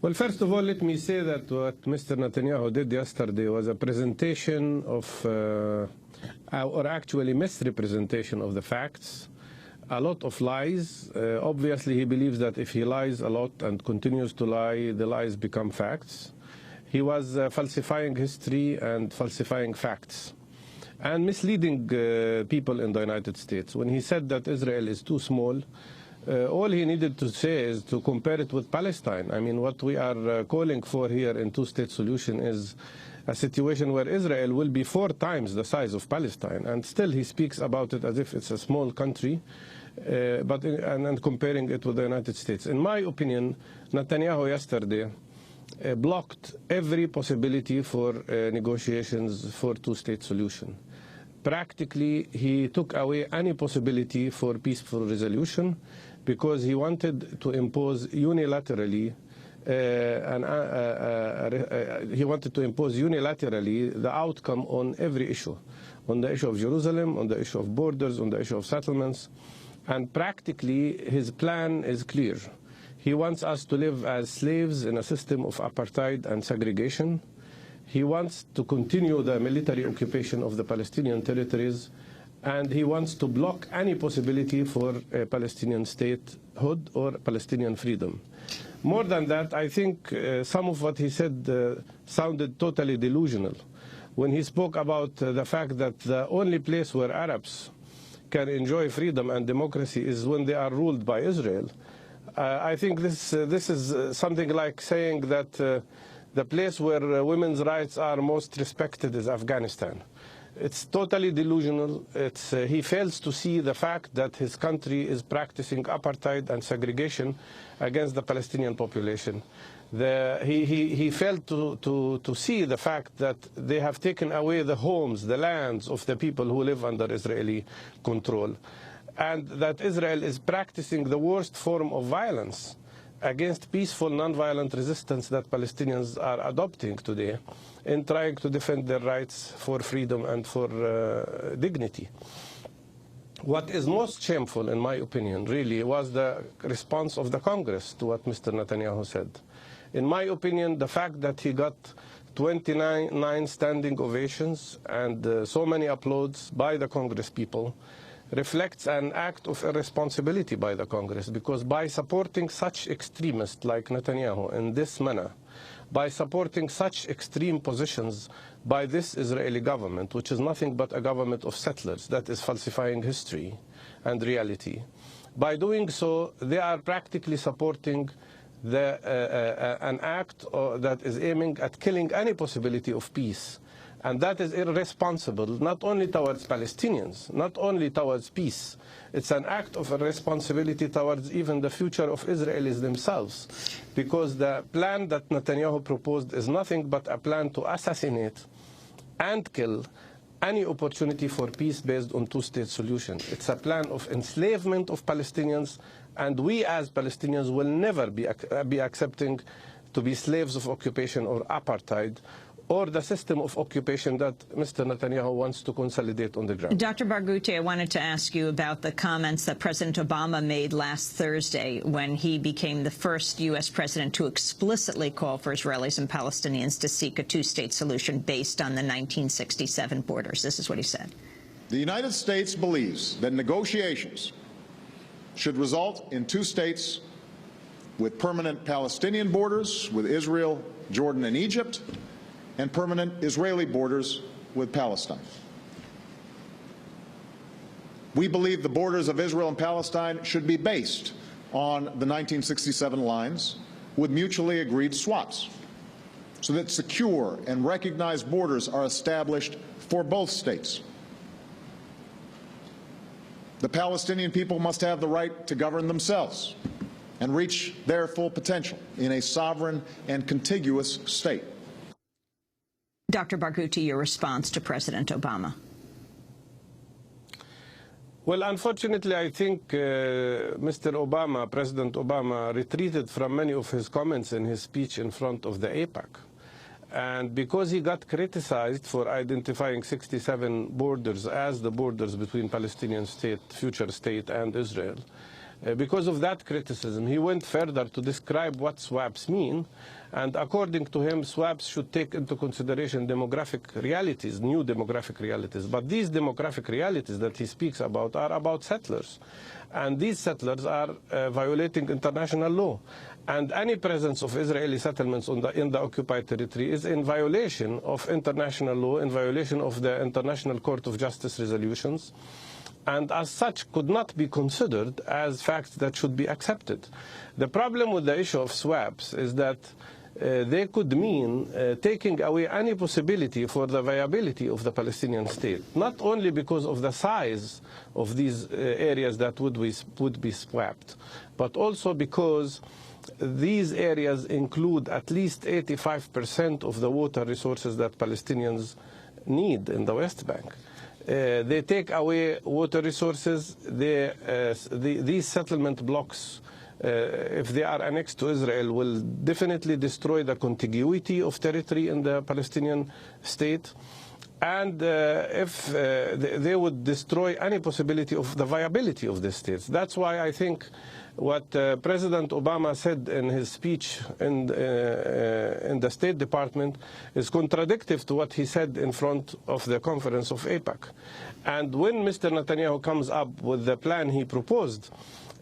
Well, first of all, let me say that what Mr. Netanyahu did yesterday was a presentation of, or actually misrepresentation of the facts, a lot of lies. Obviously, he believes that if he lies a lot and continues to lie, the lies become facts. He was falsifying history and falsifying facts and misleading people in the United States. When he said that Israel is too small, all he needed to say is to compare it with Palestine. I mean, what we are calling for here in two-state solution is a situation where Israel will be 4 times the size of Palestine, and still he speaks about it as if it's a small country, and comparing it with the United States. In my opinion, Netanyahu yesterday blocked every possibility for negotiations for two-state solution. Practically, he took away any possibility for peaceful resolution because he wanted to impose unilaterally the outcome on every issue, on the issue of Jerusalem, on the issue of borders, on the issue of settlements. And practically, his plan is clear. He wants us to live as slaves in a system of apartheid and segregation. He wants to continue the military occupation of the Palestinian territories, and he wants to block any possibility for a Palestinian statehood or Palestinian freedom. More than that, I think some of what he said sounded totally delusional. When he spoke about the fact that the only place where Arabs can enjoy freedom and democracy is when they are ruled by Israel, I think this is something like saying that the place where women's rights are most respected is Afghanistan. It's totally delusional. He fails to see the fact that his country is practicing apartheid and segregation against the Palestinian population. He failed to see the fact that they have taken away the homes, the lands of the people who live under Israeli control, and that Israel is practicing the worst form of violence against peaceful, non-violent resistance that Palestinians are adopting today in trying to defend their rights for freedom and for dignity. What is most shameful, in my opinion, really, was the response of the Congress to what Mr. Netanyahu said. In my opinion, the fact that he got 29 standing ovations and so many applauds by the Congress people reflects an act of irresponsibility by the Congress, because by supporting such extremists like Netanyahu in this manner, by supporting such extreme positions by this Israeli government, which is nothing but a government of settlers that is falsifying history and reality, by doing so, they are practically supporting an act that is aiming at killing any possibility of peace. And that is irresponsible, not only towards Palestinians, not only towards peace. It's an act of irresponsibility towards even the future of Israelis themselves, because the plan that Netanyahu proposed is nothing but a plan to assassinate and kill any opportunity for peace based on two-state solution. It's a plan of enslavement of Palestinians, and we as Palestinians will never be accepting to be slaves of occupation or apartheid, or the system of occupation that Mr. Netanyahu wants to consolidate on the ground. Dr. Barghouti, I wanted to ask you about the comments that President Obama made last Thursday when he became the first U.S. president to explicitly call for Israelis and Palestinians to seek a two-state solution based on the 1967 borders. This is what he said. The United States believes that negotiations should result in two states with permanent Palestinian borders with Israel, Jordan, and Egypt, and permanent Israeli borders with Palestine. We believe the borders of Israel and Palestine should be based on the 1967 lines with mutually agreed swaps, so that secure and recognized borders are established for both states. The Palestinian people must have the right to govern themselves and reach their full potential in a sovereign and contiguous state. Dr. Barghouti, your response to President Obama. Well, unfortunately, I think President Obama, retreated from many of his comments in his speech in front of the AIPAC. And because he got criticized for identifying 67 borders as the borders between Palestinian state, future state, and Israel, Because of that criticism, he went further to describe what swaps mean. And according to him, swaps should take into consideration demographic realities, new demographic realities. But these demographic realities that he speaks about are about settlers. And these settlers are violating international law. And any presence of Israeli settlements in the occupied territory is in violation of international law, in violation of the International Court of Justice resolutions, and as such could not be considered as facts that should be accepted. The problem with the issue of swaps is that they could mean taking away any possibility for the viability of the Palestinian state, not only because of the size of these areas that would be swapped, but also because these areas include at least 85% of the water resources that Palestinians need in the West Bank. They take away water resources. These settlement blocks, if they are annexed to Israel, will definitely destroy the contiguity of territory in the Palestinian state. And if they would destroy any possibility of the viability of the states. That's why I think what President Obama said in his speech in the State Department is contradictory to what he said in front of the conference of AIPAC. And when Mr. Netanyahu comes up with the plan he proposed,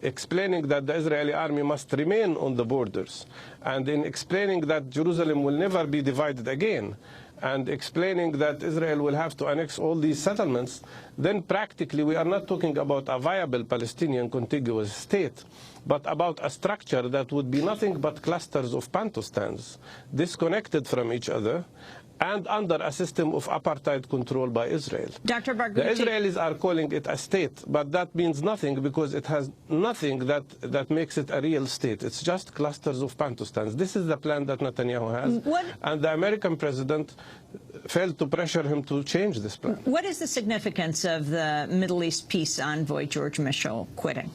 explaining that the Israeli army must remain on the borders, and in explaining that Jerusalem will never be divided again, and explaining that Israel will have to annex all these settlements, then practically we are not talking about a viable Palestinian contiguous state, but about a structure that would be nothing but clusters of Pantostans, disconnected from each other, and under a system of apartheid control by Israel. Dr. Barghouti. The Israelis are calling it a state, but that means nothing because it has nothing that makes it a real state. It's just clusters of Pantostans. This is the plan that Netanyahu has. And the American president failed to pressure him to change this plan. What is the significance of the Middle East peace envoy, George Mitchell, quitting?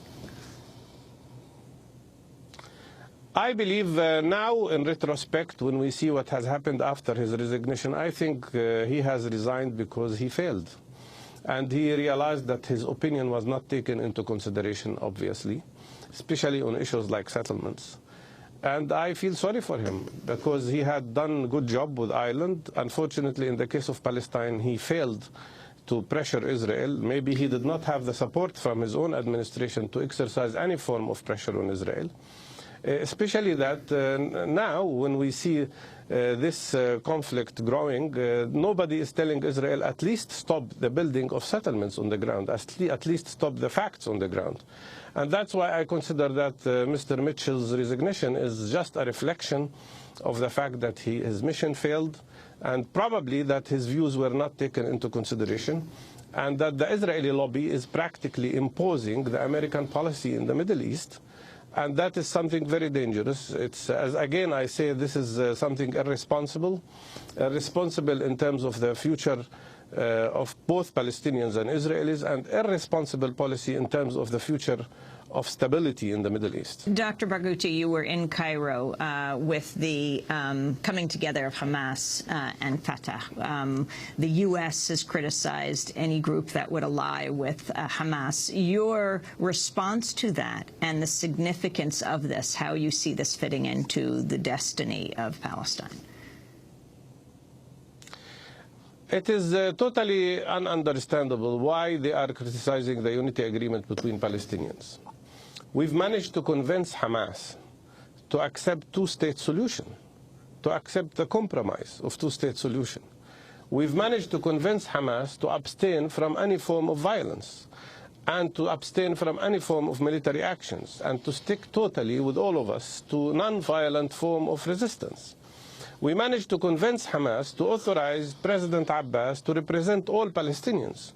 I believe now, in retrospect, when we see what has happened after his resignation, I think he has resigned because he failed. And he realized that his opinion was not taken into consideration, obviously, especially on issues like settlements. And I feel sorry for him because he had done a good job with Ireland. Unfortunately, in the case of Palestine, he failed to pressure Israel. Maybe he did not have the support from his own administration to exercise any form of pressure on Israel. Especially that now, when we see this conflict growing, nobody is telling Israel at least stop the building of settlements on the ground, at least stop the facts on the ground. And that's why I consider that Mr. Mitchell's resignation is just a reflection of the fact that his mission failed, and probably that his views were not taken into consideration, and that the Israeli lobby is practically imposing the American policy in the Middle East. And that is something very dangerous. It's, as again I say, this is something irresponsible in terms of the future of both Palestinians and Israelis, and irresponsible policy in terms of the future of stability in the Middle East. Dr. Barghouti, you were in Cairo with the coming together of Hamas and Fatah. The U.S. has criticized any group that would ally with Hamas. Your response to that and the significance of this, how you see this fitting into the destiny of Palestine? It is totally ununderstandable why they are criticizing the unity agreement between Palestinians. We've managed to convince Hamas to accept two-state solution, to accept the compromise of two-state solution. We've managed to convince Hamas to abstain from any form of violence and to abstain from any form of military actions and to stick totally with all of us to non-violent form of resistance. We managed to convince Hamas to authorize President Abbas to represent all Palestinians.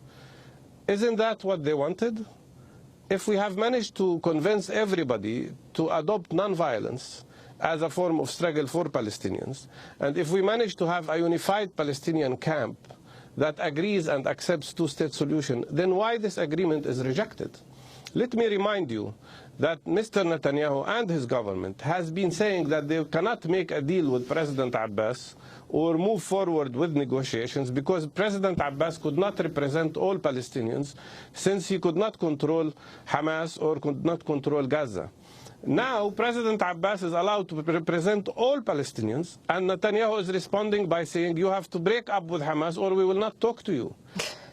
Isn't that what they wanted? If we have managed to convince everybody to adopt non-violence as a form of struggle for Palestinians, and if we manage to have a unified Palestinian camp that agrees and accepts two-state solution, then why this agreement is rejected? Let me remind you that Mr. Netanyahu and his government has been saying that they cannot make a deal with President Abbas or move forward with negotiations because President Abbas could not represent all Palestinians since he could not control Hamas or could not control Gaza. Now, President Abbas is allowed to represent all Palestinians, and Netanyahu is responding by saying, you have to break up with Hamas or we will not talk to you.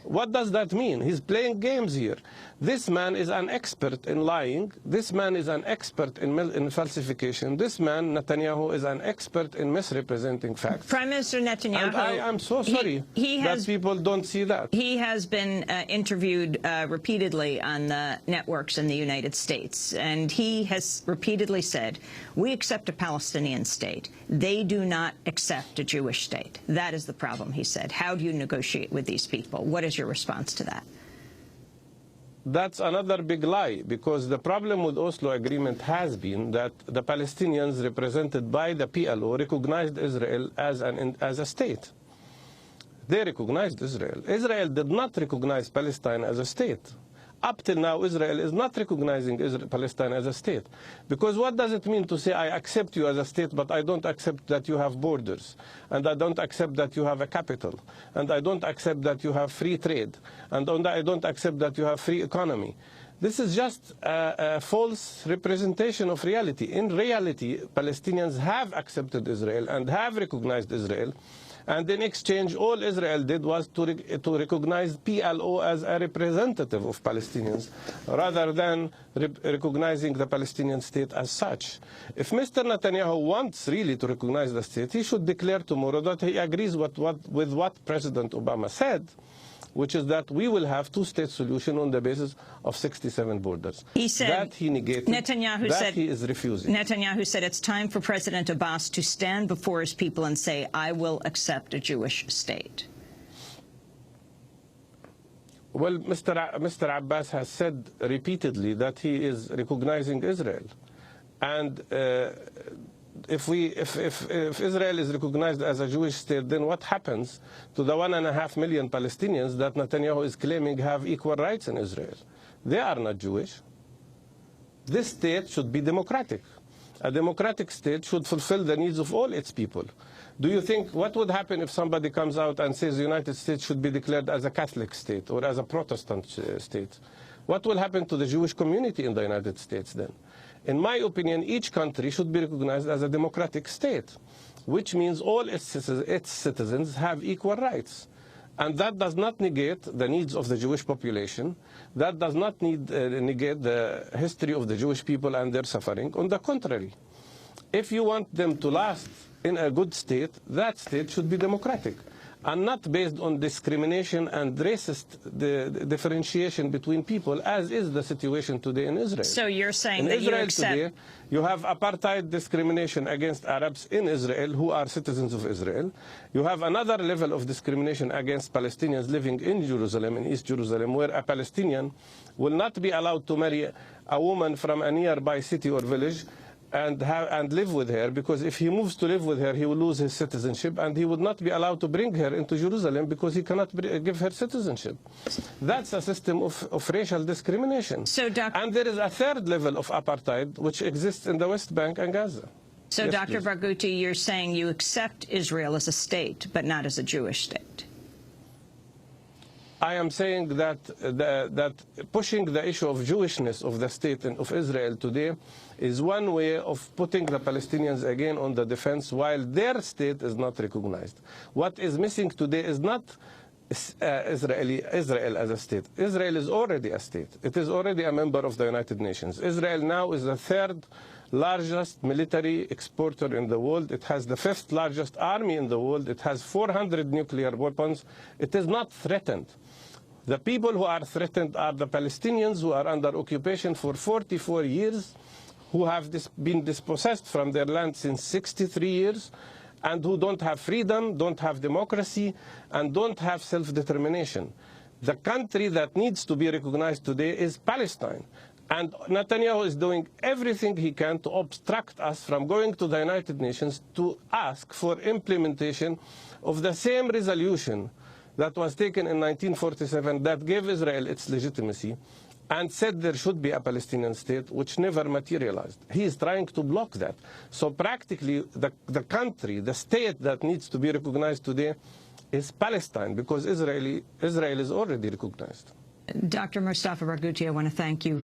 What does that mean? He's playing games here. This man is an expert in lying. This man is an expert in falsification. This man, Netanyahu, is an expert in misrepresenting facts. Prime Minister Netanyahu... And I am so sorry that people don't see that. He has been interviewed repeatedly on the networks in the United States, and he has repeatedly said, we accept a Palestinian state. They do not accept a Jewish state. That is the problem, he said. How do you negotiate with these people? What is your response to that? That's another big lie, because the problem with Oslo Agreement has been that the Palestinians represented by the PLO recognized Israel as a state. They recognized Israel. Israel did not recognize Palestine as a state. Up till now, Israel is not recognizing Palestine as a state. Because what does it mean to say, I accept you as a state, but I don't accept that you have borders, and I don't accept that you have a capital, and I don't accept that you have free trade, and I don't accept that you have free economy. This is just a false representation of reality. In reality, Palestinians have accepted Israel and have recognized Israel. And in exchange, all Israel did was to recognize PLO as a representative of Palestinians, rather than recognizing the Palestinian state as such. If Mr. Netanyahu wants really to recognize the state, he should declare tomorrow that he agrees with what President Obama said, which is that we will have two-state solution on the basis of 67 borders. He said that he negated. Netanyahu that said he is refusing. Netanyahu said it's time for President Abbas to stand before his people and say, I will accept a Jewish state. Well, Mr. Abbas has said repeatedly that he is recognizing Israel. And if Israel is recognized as a Jewish state, then what happens to the 1.5 million Palestinians that Netanyahu is claiming have equal rights in Israel? They are not Jewish. This state should be democratic. A democratic state should fulfill the needs of all its people. Do you think, what would happen if somebody comes out and says the United States should be declared as a Catholic state or as a Protestant state? What will happen to the Jewish community in the United States then? In my opinion, each country should be recognized as a democratic state, which means all its citizens have equal rights. And that does not negate the needs of the Jewish population. That does not negate the history of the Jewish people and their suffering. On the contrary, if you want them to last in a good state, that state should be democratic, and not based on discrimination and racist differentiation between people, as is the situation today in Israel. So you're saying in that Israel you accept... today, you have apartheid discrimination against Arabs in Israel who are citizens of Israel. You have another level of discrimination against Palestinians living in Jerusalem, in East Jerusalem, where a Palestinian will not be allowed to marry a woman from a nearby city or village and live with her, because if he moves to live with her, he will lose his citizenship, and he would not be allowed to bring her into Jerusalem because he cannot give her citizenship. That's a system of racial discrimination. So, and there is a third level of apartheid which exists in the West Bank and Gaza. So, yes, Dr. please. Barghouti, you're saying you accept Israel as a state, but not as a Jewish state. I am saying that that pushing the issue of Jewishness of the state of Israel today is one way of putting the Palestinians again on the defense while their state is not recognized. What is missing today is not Israel as a state. Israel is already a state. It is already a member of the United Nations. Israel now is the third largest military exporter in the world. It has the fifth largest army in the world. It has 400 nuclear weapons. It is not threatened. The people who are threatened are the Palestinians who are under occupation for 44 years, who have been dispossessed from their land since 63 years, and who don't have freedom, don't have democracy, and don't have self-determination. The country that needs to be recognized today is Palestine. And Netanyahu is doing everything he can to obstruct us from going to the United Nations to ask for implementation of the same resolution that was taken in 1947 that gave Israel its legitimacy, and said there should be a Palestinian state, which never materialized. He is trying to block that. So practically, the country, the state that needs to be recognized today is Palestine, because Israel is already recognized. Dr. Mustafa Barghouti, I want to thank you